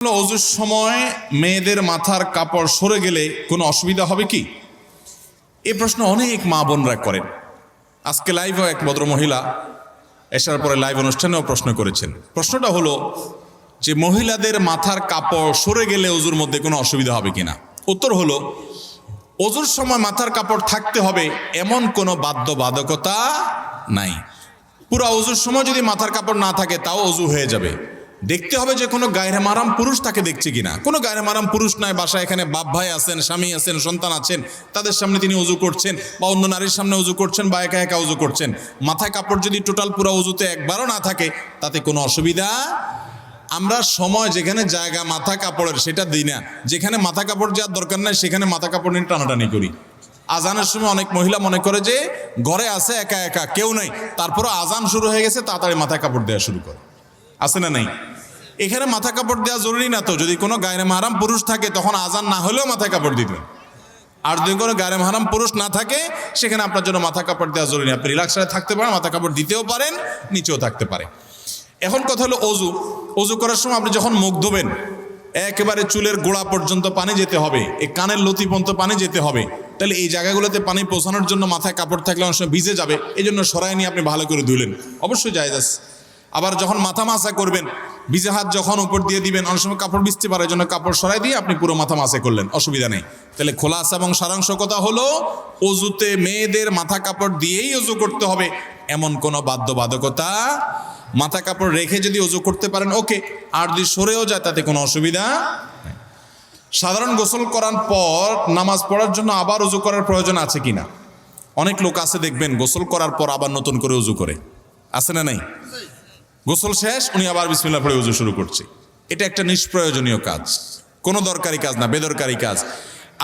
ওযুর সময় মেয়েদের মাথার কাপড় সরে গেলে কোনো অসুবিধা হবে কি? এই প্রশ্ন অনেক মা বোনরা করেন। আজকে লাইভও এক ভদ্র মহিলা এসার পরে লাইভ অনুষ্ঠানেও প্রশ্ন করেছেন। প্রশ্নটা হলো যে মহিলাদের মাথার কাপড় সরে গেলে ওযুর মধ্যে কোনো অসুবিধা হবে কিনা। উত্তর হলো ওযুর সময় মাথার কাপড় থাকতে হবে এমন কোনো বাধ্যবাধকতা নাই। পুরো ওযুর সময় যদি মাথার কাপড় না থাকে তাও ওযু হয়ে যাবে। দেখতে হবে যে কোনো গায়রে মাহরাম পুরুষ তাকে দেখছে কিনা। কোনো গায়রে মাহরাম পুরুষ নাই, বাসায় এখানে বাপ ভাই আছেন, স্বামী আছেন, সন্তান আছেন, তাদের সামনে তিনি ওযু করছেন বা অন্য নারীর সামনে ওযু করছেন বা একা একা ওযু করছেন। মাথায় কাপড় যদি টোটাল পুরো ওযুতে একবারও না থাকে তাতে কোনো অসুবিধা। আমরা সময় যেখানে জায়গা মাথা কাপড়ের সেটা দিই না, যেখানে মাথা কাপড় যাওয়ার দরকার নাই সেখানে মাথা কাপড় নিয়ে টানাটানি করি। আজানের সময় অনেক মহিলা মনে করে যে ঘরে আছে একা একা কেউ নাই, তারপরও আজান শুরু হয়ে গেছে তাড়াতাড়ি মাথা কাপড় দেওয়া শুরু করে। আছে না নাই? এখানে মাথা কাপড় দেওয়া জরুরি না তো। যদি কোনো গায়রে মাহরাম পুরুষ থাকে তখন আজান না হলেও মাথায় কাপড় দিবেন। আর যদি কোনো গায়রে মাহরাম পুরুষ না থাকে সেখানে আপনার জন্য মাথা কাপড় দেওয়া জরুরি। আপনি রিল্যাক্সে থাকতে পারেন, মাথা কাপড় দিতেও পারেন, নিচেও থাকতে পারে। এখন কথা হলো ওযু করার সময় আপনি যখন মুখ ধোবেন একেবারে চুলের গোড়া পর্যন্ত পানি যেতে হবে, এই কানের লতি পর্যন্ত পানি যেতে হবে। তাহলে এই জায়গাগুলোতে পানি পৌঁছানোর জন্য মাথায় কাপড় থাকলে অনেক সময় ভিজে যাবে, এই জন্য সরাই নিয়ে আপনি ভালো করে ধুলেন, অবশ্যই জায়েজ আছে। আবার যখন মাথা মাসা করবেন ভিজে হাত যখন উপর দিয়ে দিবেন অনেক সময় কাপড় ভিজতে পারে, এই জন্য কাপড় সরাই দিয়ে আপনি পুরো মাথা মাসা করলেন, অসুবিধা নেই। তাহলে খোলাসা এবং সারাংশ কথা হলো ওযুতে মেয়েদের মাথা কাপড় দিয়েই ওযু করতে হবে এমন কোনো বাধ্যবাধকতা। মাথা কাপড় রেখে যদি ওযু করতে পারেন ওকে, আর যদি সরেও যায় তাতে কোনো অসুবিধা নেই। সাধারণ গোসল করার পর নামাজ পড়ার জন্য আবার ওযু করার প্রয়োজন আছে কিনা? অনেক লোক আছে দেখবেন গোসল করার পর আবার নতুন করে ওযু করে, আছে না নাই? গোসল শেষ উনি আবার বিসমিল্লাহ পড়ে ওযু শুরু করছে। এটা একটা নিষ্প্রয়োজনীয় কাজ, কোনো দরকারি কাজ না, বেদরকারি কাজ।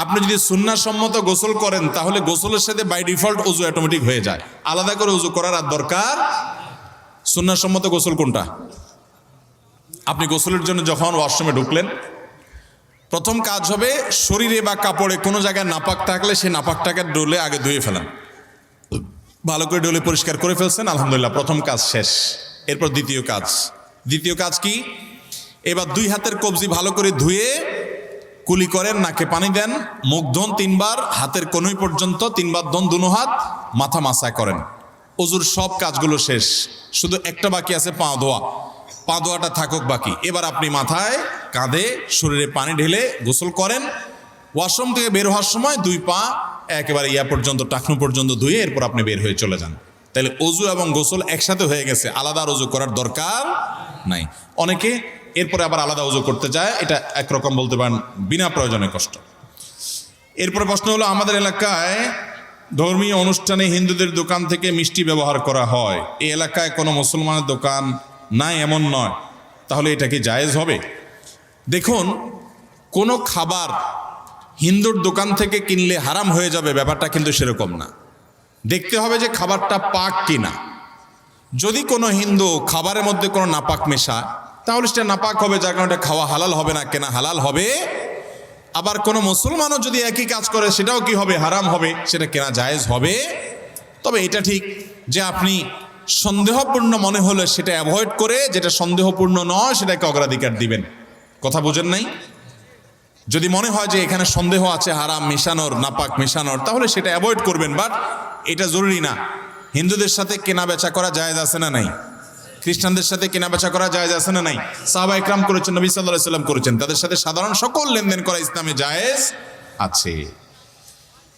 আপনি যদি সুন্নাহ সম্মত গোসল করেন তাহলে গোসলের সাথে বাই ডিফল্ট ওযু অটোমেটিক হয়ে যায়, আলাদা করে ওযু করার আর দরকার। সুন্নাহ সম্মত গোসল কোনটা? আপনি গোসলের জন্য যখন ওয়াশরুমে ঢুকলেন প্রথম কাজ হবে শরীরে বা কাপড়ে কোনো জায়গায় নাপাক থাকলে সেই নাপাকটাকে ডলে আগে ধুয়ে ফেলেন। ভালো করে ডলে পরিষ্কার করে ফেলছেন, আলহামদুলিল্লাহ, প্রথম কাজ শেষ। এরপর দ্বিতীয় কাজ কি? এবার দুই হাতের কবজি ভালো করে ধুয়ে কুলি করেন, নাকে পানি দেন, মুখ ধোন 3 বার, হাতের কনুই পর্যন্ত 3 বার ধোন দুনো হাত, মাথা মাসা করেন। ওযুর সব কাজগুলো শেষ, শুধু একটা বাকি আছে পা ধোয়া। পা ধোয়াটা থাকুক বাকি। এবার আপনি মাথায় কাঁধে শরীরে পানি ঢেলে গোসল করেন। ওয়াশরুম থেকে বের হওয়ার সময় 2 পা একেবারে পর্যন্ত টাকনু পর্যন্ত ধুয়ে এরপর আপনি বের হয়ে চলে যান। তাহলে ওযু এবং গোসল একসাথে হয়ে গেছে, আলাদা ওযু করার দরকার নাই। অনেকে এরপরে আবার আলাদা ওযু করতে যায়, এটা একরকম বলতে পারেন বিনা প্রয়োজনে কষ্ট। এরপরে প্রশ্ন হলো আমাদের এলাকায় ধর্মীয় অনুষ্ঠানে হিন্দুদের দোকান থেকে মিষ্টি ব্যবহার করা হয়, এই এলাকায় কোনো মুসলমানের দোকান নাই এমন নয়, তাহলে এটা কি জায়েজ হবে? দেখুন, কোনো খাবার হিন্দুর দোকান থেকে কিনলে হারাম হয়ে যাবে ব্যাপারটা কিন্তু সেরকম না। দেখতে হবে যে খাবারটা পাক কিনা। যদি কোনো হিন্দু খাবারের মধ্যে কোনো নাপাক মেশায় তাহলে সেটা নাপাক হবে, যার কারণে খাওয়া হালাল হবে না, কেনা হালাল হবে। আবার কোনো মুসলমানও যদি একই কাজ করে সেটাও কি হবে? হারাম হবে, সেটা কেনা জায়েজ হবে। তবে এটা ঠিক যে আপনি সন্দেহপূর্ণ মনে হলে সেটা অ্যাভয়েড করে যেটা সন্দেহপূর্ণ নয় সেটাকে অগ্রাধিকার দিবেন। কথা বোঝেন নাই? যদি মনে হয় যে এখানে সন্দেহ আছে হারাম মেশানোর, নাপাক মেশানোর, তাহলে সেটা অ্যাভয়েড করবেন। বাট এটা জরুরি না। হিন্দুদের সাথে কেনা বেচা করা জায়েজ আছে না নাই? খ্রিস্টানদের সাথে কেনা বেচা করা জায়েজ আছে না নাই? সাহাবা ইকরাম করেছেন, নবী সাল্লাল্লাহু আলাইহি ওয়াসাল্লাম করেছেন, তাদের সাথে সাধারণ সকল লেনদেন করা ইসলামে জায়েজ আছে।